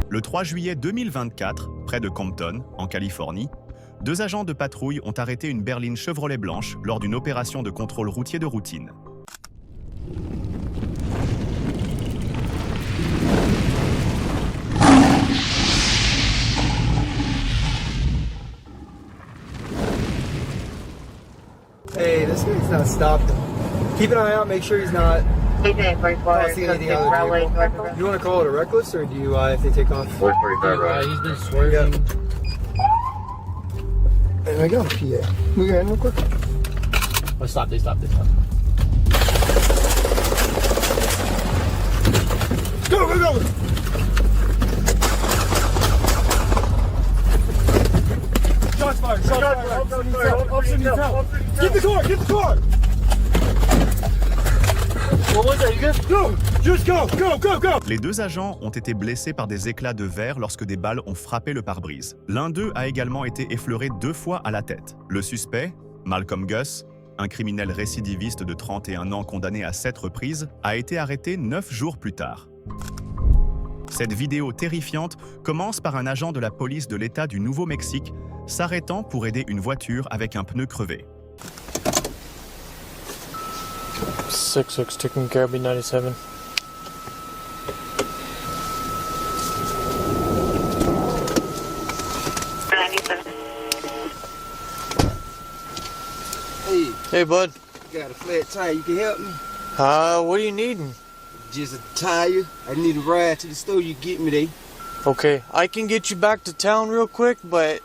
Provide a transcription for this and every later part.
Le 3 juillet 2024, près de Compton, en Californie, 2 agents de patrouille ont arrêté une berline Chevrolet blanche lors d'une opération de contrôle routier de routine. Hey, this guy's not stopped. Keep an eye out, make sure he's not causing anything other vehicle. You want to call it a reckless, or do you if they take off? 445 right. He's been swerving. There we go, PA. Move your hand real quick. Oh, stop, they stopped. Go, go, go! Shots fired, shots fired. Officer needs help. Get the car, get the car! What was that, you good? Go! Just go, go, go, go! Les 2 agents ont été blessés par des éclats de verre lorsque des balles ont frappé le pare-brise. L'un d'eux a également été effleuré 2 fois à la tête. Le suspect, Malcolm Gus, un criminel récidiviste de 31 ans condamné à 7 reprises, a été arrêté 9 jours plus tard. Cette vidéo terrifiante commence par un agent de la police de l'État du Nouveau-Mexique s'arrêtant pour aider une voiture avec un pneu crevé. 6-6 taking care of B97. Hey, bud. Got a flat tire. You can help me? What are you needing? Just a tire. I need a ride to the store. You get me there. Okay, I can get you back to town real quick, but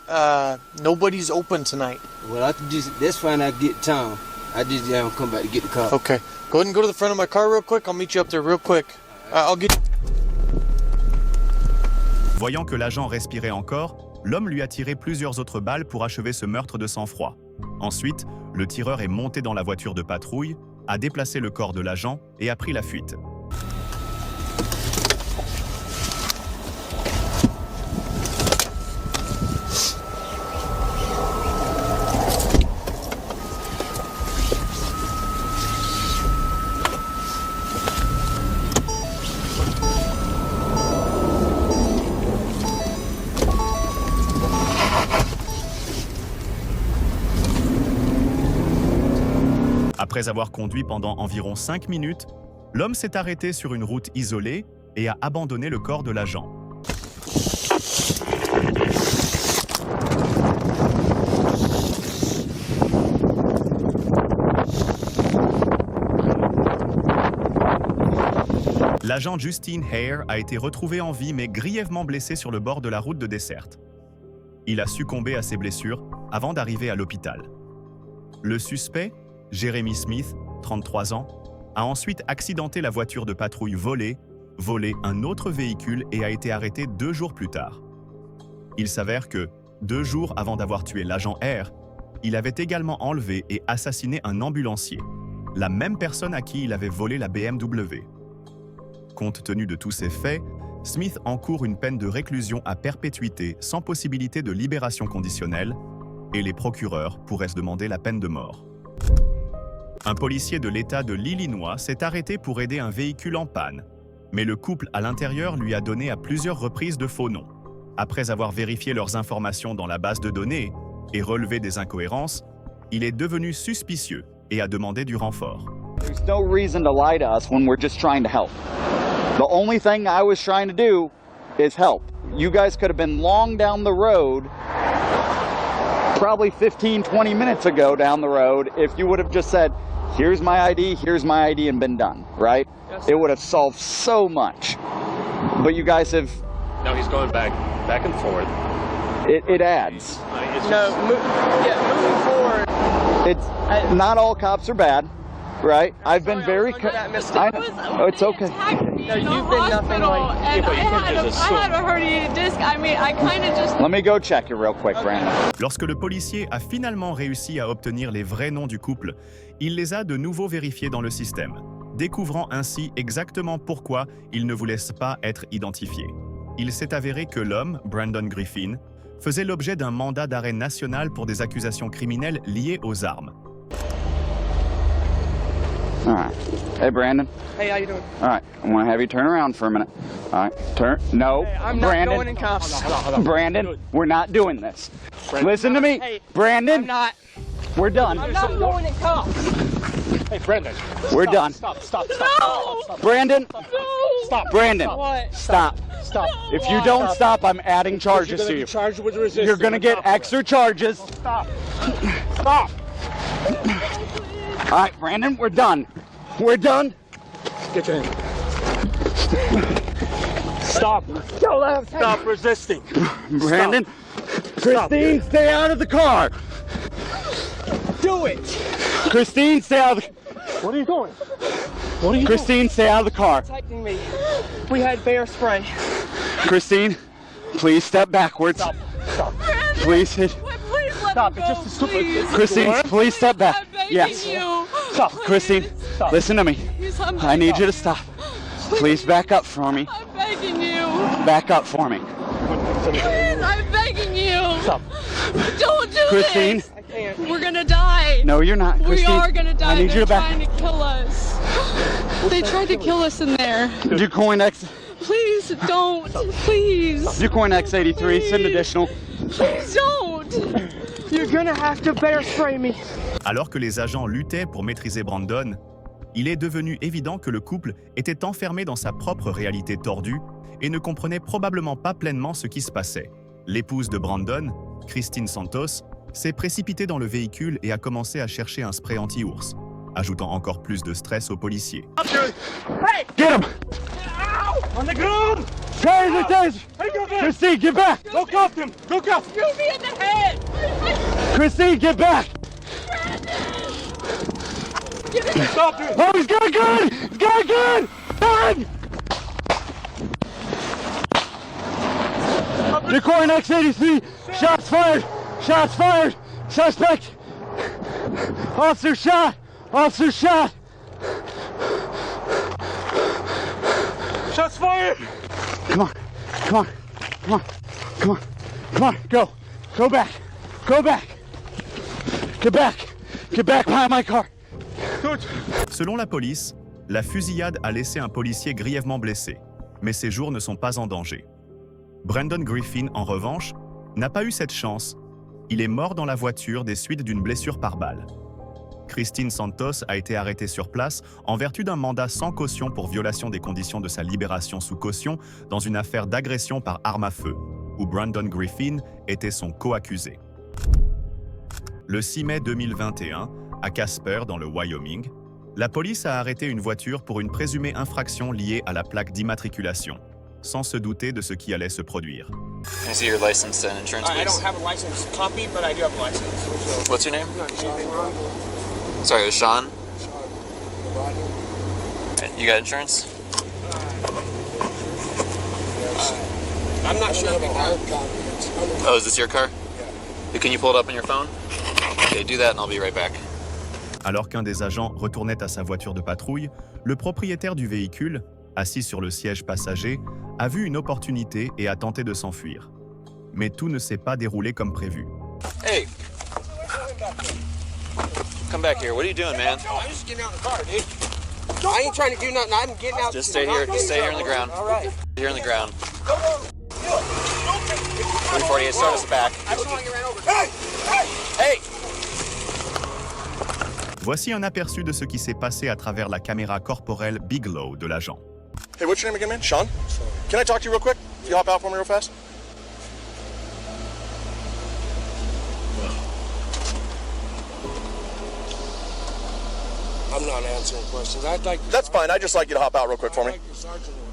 nobody's open tonight. Well, I can that's fine. I get to town. I just come back to get the car. Okay, go ahead and go to the front of my car real quick. I'll meet you up there real quick. I'll get. Voyant que l'agent respirait encore, l'homme lui a tiré plusieurs autres balles pour achever ce meurtre de sang-froid. Ensuite, le tireur est monté dans la voiture de patrouille, a déplacé le corps de l'agent et a pris la fuite. Après avoir conduit pendant environ 5 minutes, l'homme s'est arrêté sur une route isolée et a abandonné le corps de l'agent. L'agent Justine Hare a été retrouvé en vie mais grièvement blessé sur le bord de la route de desserte. Il a succombé à ses blessures avant d'arriver à l'hôpital. Le suspect, Jeremy Smith, 33 ans, a ensuite accidenté la voiture de patrouille volé un autre véhicule et a été arrêté 2 jours plus tard. Il s'avère que, 2 jours avant d'avoir tué l'agent R, il avait également enlevé et assassiné un ambulancier, la même personne à qui il avait volé la BMW. Compte tenu de tous ces faits, Smith encourt une peine de réclusion à perpétuité sans possibilité de libération conditionnelle et les procureurs pourraient se demander la peine de mort. Un policier de l'État de l'Illinois s'est arrêté pour aider un véhicule en panne, mais le couple à l'intérieur lui a donné à plusieurs reprises de faux noms. Après avoir vérifié leurs informations dans la base de données et relevé des incohérences, il est devenu suspicieux et a demandé du renfort. There's no reason to lie to us when we're just trying to help. The only thing I was trying to do is help. You guys could have been long down the road, probably 15, 20 minutes ago down the road, if you would have just said, here's my ID, and been done, right? Yes, it would have solved so much. But you guys have... No, he's going back and forth. It adds. Moving forward. Not all cops are bad, right? I've been very... it's okay. No, you've been nothing like... I had a herniated disc. I mean, I kind of just... Let me go check it real quick, Brandon. Lorsque le policier a finalement réussi à obtenir les vrais noms du couple, il les a de nouveau vérifiés dans le système, découvrant ainsi exactement pourquoi ils ne voulaient pas être identifiés. Il s'est avéré que l'homme, Brandon Griffin, faisait l'objet d'un mandat d'arrêt national pour des accusations criminelles liées aux armes. All right. Hey, Brandon. Hey, how you doing? All right. I want to have you turn around for a minute. All right. Turn. No. Hey, I'm Brandon. not going in cuffs. Hold on. Brandon, we're not doing this. Listen to me. Hey, Brandon, I'm not. we're done. I'm not going in cuffs. Hey, Brandon. We're done. Stop. No! Brandon, Stop. Brandon, What? stop. Stop. If you don't stop, I'm adding charges to you. Charged with resistance. You're gonna get extra charges. Stop. All right, Brandon, we're done. We're done. Get your hand. Stop. Go left. Stop resisting. Brandon, Christine, stay out of the car. Do it. Christine, stay out of the. What are you doing? Christine, stay out of the car. Protecting me. We had bear spray. Christine, please step backwards. Stop. Please hit. Please let Stop. me It's go, just a stupid. please. Christine, please step back. I'm begging Yes. you. Stop. Christine, Stop. listen to me. Please, I'm I need you to stop. Please back up for me. I'm begging you. Back up for me. Please, I'm begging you. Stop. Don't do Christine, this. I can't. We're gonna die. no, you're not. We Christine, are gonna die. I need They're you to back. trying to kill us. They tried to kill us in there. Ducoin X, Please don't. Please. Ducoin X83, send additional. Please don't. You're gonna have to bear spray me. Alors que les agents luttaient pour maîtriser Brandon, il est devenu évident que le couple était enfermé dans sa propre réalité tordue et ne comprenait probablement pas pleinement ce qui se passait. L'épouse de Brandon, Christine Santos, s'est précipitée dans le véhicule et a commencé à chercher un spray anti-ours, ajoutant encore plus de stress aux policiers. Get him! On the ground. Taser, taser! Christine, get back! Go cuff him. Go cuff. Shoot me in the head. Christine, get back! Stop it. Oh, he's got a gun! He's got a gun! Gun! Ducoin X83, shots fired! Shots fired! Suspect! Officer shot! Officer shot! Shots fired. Come on, come on, come on, come on, come on, go! Go back! Go back! Get back! Get back behind my car! Selon la police, la fusillade a laissé un policier grièvement blessé, mais ses jours ne sont pas en danger. Brandon Griffin, en revanche, n'a pas eu cette chance. Il est mort dans la voiture des suites d'une blessure par balle. Christine Santos a été arrêtée sur place en vertu d'un mandat sans caution pour violation des conditions de sa libération sous caution dans une affaire d'agression par arme à feu, où Brandon Griffin était son co-accusé. Le 6 mai 2021, à Casper, dans le Wyoming, la police a arrêté une voiture pour une présumée infraction liée à la plaque d'immatriculation, sans se douter de ce qui allait se produire. Can I see your license and insurance, please? I don't have a license copy, but I do have a license. What's your name? Sorry, it was Sean. And you got insurance? I'm not sure if I have. Oh, is this your car? Can you pull it up on your phone? Okay, do that and I'll be right back. Alors qu'un des agents retournait à sa voiture de patrouille, le propriétaire du véhicule, assis sur le siège passager, a vu une opportunité et a tenté de s'enfuir. Mais tout ne s'est pas déroulé comme prévu. Hey! Come back here. What are you doing, man? I'm just getting out of the car, dude. I ain't trying to do nothing. I'm getting out. Just stay here. Just stay here on the ground. All right. Here on the ground. 348, start us back. I saw you ran over. Hey! Hey! Voici un aperçu de ce qui s'est passé à travers la caméra corporelle Bigelow de l'agent. Hey, what's your name again, man? Sean? Can I talk to you real quick? Can you hop out for me real fast? I'm not answering questions. I'd like. That's fine. I'd just like you to hop out real quick for me.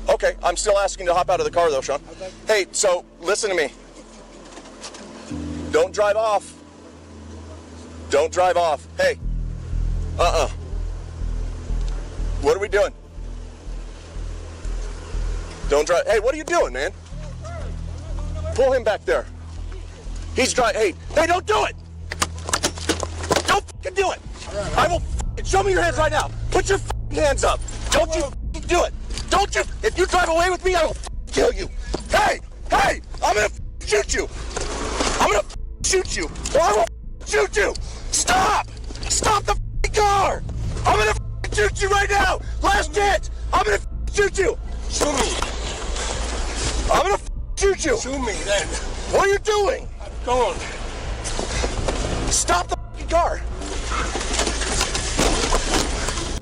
Okay, I'm still asking you to hop out of the car though, Sean. Hey, so listen to me. Don't drive off. Don't drive off. Hey. What are we doing? Don't drive. Hey, what are you doing, man? Pull him back there. He's driving. Hey, don't do it. Don't fucking do it. I will. Show me your hands right now. Put your hands up. Don't you do it. Don't you. If you drive away with me, I will kill you. Hey, I'm gonna shoot you. I'm gonna shoot you. Or I will shoot you. Stop the car. I'm gonna shoot you right now! Last chance! I'm gonna shoot you! Shoot me. I'm gonna shoot you! Shoot me then. What are you doing? Come on. Stop the car!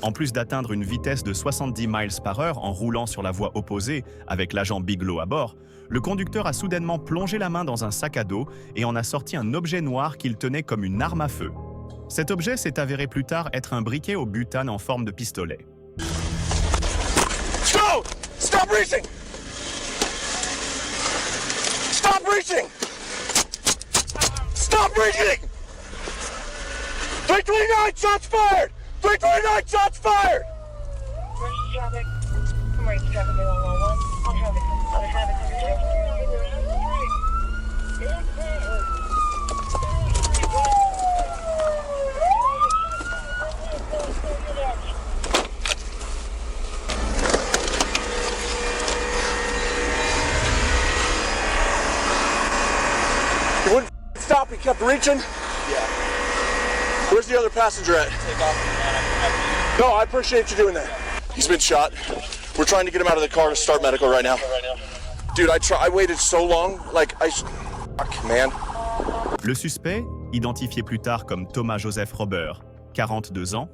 En plus d'atteindre une vitesse de 70 miles par heure en roulant sur la voie opposée avec l'agent Bigelow à bord, le conducteur a soudainement plongé la main dans un sac à dos et en a sorti un objet noir qu'il tenait comme une arme à feu. Cet objet s'est avéré plus tard être un briquet au butane en forme de pistolet. Go! Stop reaching! Stop reaching! Stop reaching! 329 shots fired! 329 shots fired! Emergency traffic. Emergency traffic 111. All traffic. Other traffic. You wouldn't stop, he kept reaching? Yeah. Where's the other passenger at? Take off. No, I appreciate you doing that. He's been shot. We're trying to get him out of the car to start medical right now. Dude, I waited so long, fuck, man. Le suspect, identifié plus tard comme Thomas Joseph Robert, 42 ans,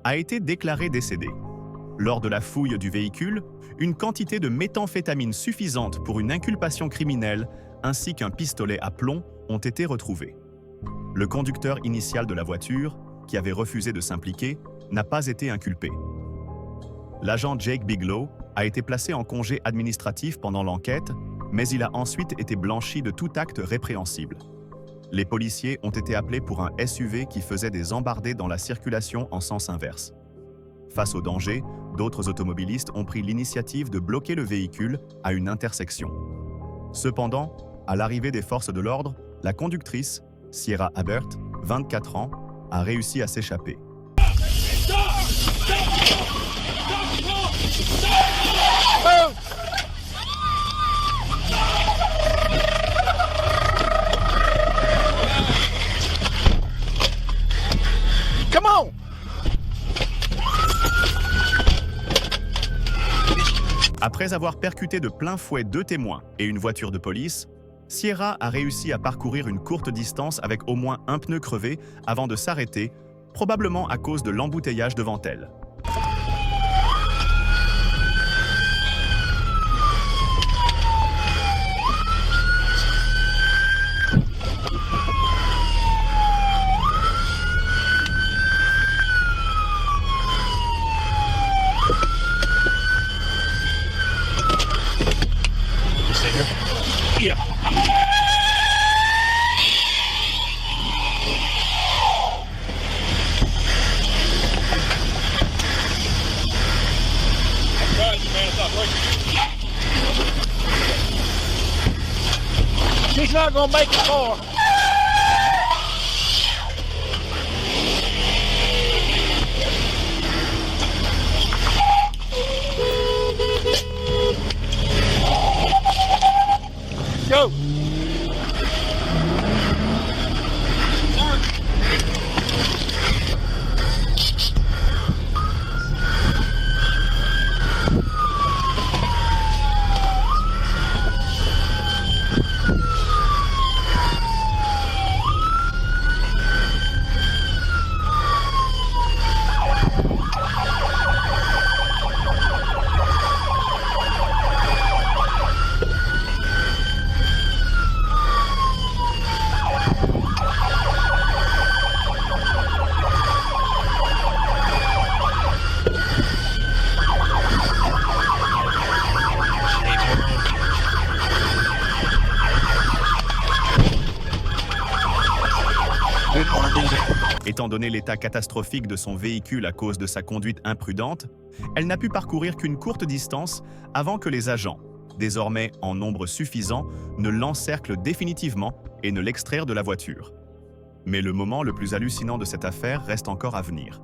a été déclaré décédé. Lors de la fouille du véhicule, une quantité de méthamphétamine suffisante pour une inculpation criminelle ainsi qu'un pistolet à plomb ont été retrouvés. Le conducteur initial de la voiture, qui avait refusé de s'impliquer, n'a pas été inculpé. L'agent Jake Bigelow a été placé en congé administratif pendant l'enquête, mais il a ensuite été blanchi de tout acte répréhensible. Les policiers ont été appelés pour un SUV qui faisait des embardées dans la circulation en sens inverse. Face au danger, d'autres automobilistes ont pris l'initiative de bloquer le véhicule à une intersection. Cependant, à l'arrivée des forces de l'ordre, la conductrice, Sierra Habert, 24 ans, a réussi à s'échapper. Come on! Après avoir percuté de plein fouet 2 témoins et une voiture de police, Sierra a réussi à parcourir une courte distance avec au moins un pneu crevé avant de s'arrêter, probablement à cause de l'embouteillage devant elle. Yeah. She's not gonna make it far. Go. Étant donné l'état catastrophique de son véhicule à cause de sa conduite imprudente, elle n'a pu parcourir qu'une courte distance avant que les agents, désormais en nombre suffisant, ne l'encerclent définitivement et ne l'extrairent de la voiture. Mais le moment le plus hallucinant de cette affaire reste encore à venir.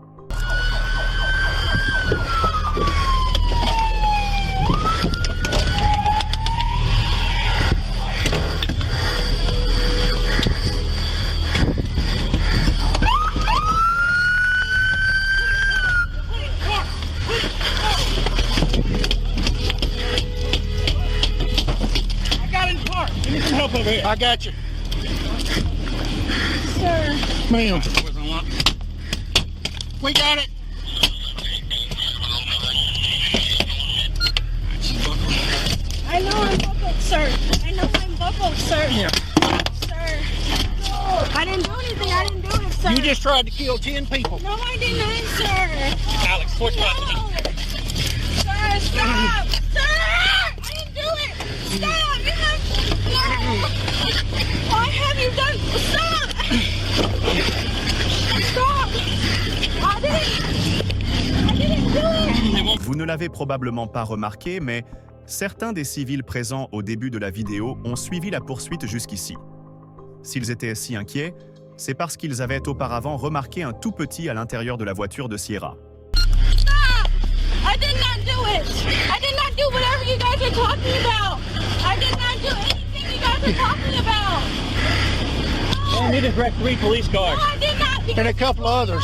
Give me some help over here. I got you. Sir. Ma'am. We got it. I know I'm buckled, sir. I know I'm buckled, sir. Yeah. Sir. I didn't do anything. I didn't do it, sir. You just tried to kill 10 people. No, I didn't, sir. Alex, switch back to me. Sir, stop! Sir! I didn't do it! Stop! You have... Why have you done... Stop! Stop! I didn't do it! Vous ne l'avez probablement pas remarqué, mais certains des civils présents au début de la vidéo ont suivi la poursuite jusqu'ici. S'ils étaient si inquiets, c'est parce qu'ils avaient auparavant remarqué un tout petit à l'intérieur de la voiture de Sierra. Stop! I did not do it! I did not do whatever you guys are talking about! I did not do anything you guys are talking about! I need to direct 3 police cars. No, I did not! And a couple others.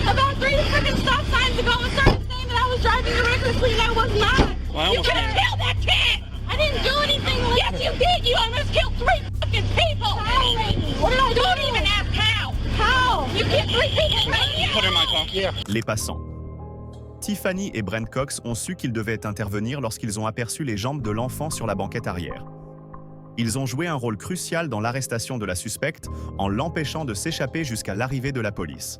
About 3 freaking stop signs ago and started saying that I was driving recklessly and I was not! Well, You couldn't kill that kid! I didn't do anything! Yes, you did! You almost killed 3 fucking people! How? What did I do? Don't even ask how! How? You killed 3 people right here! Put her in my car. Yeah. Les passants. Tiffany et Brent Cox ont su qu'ils devaient intervenir lorsqu'ils ont aperçu les jambes de l'enfant sur la banquette arrière. Ils ont joué un rôle crucial dans l'arrestation de la suspecte en l'empêchant de s'échapper jusqu'à l'arrivée de la police.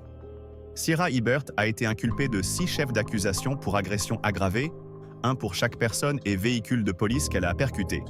Sierra Ebert a été inculpée de 6 chefs d'accusation pour agression aggravée, 1 pour chaque personne et véhicule de police qu'elle a percuté.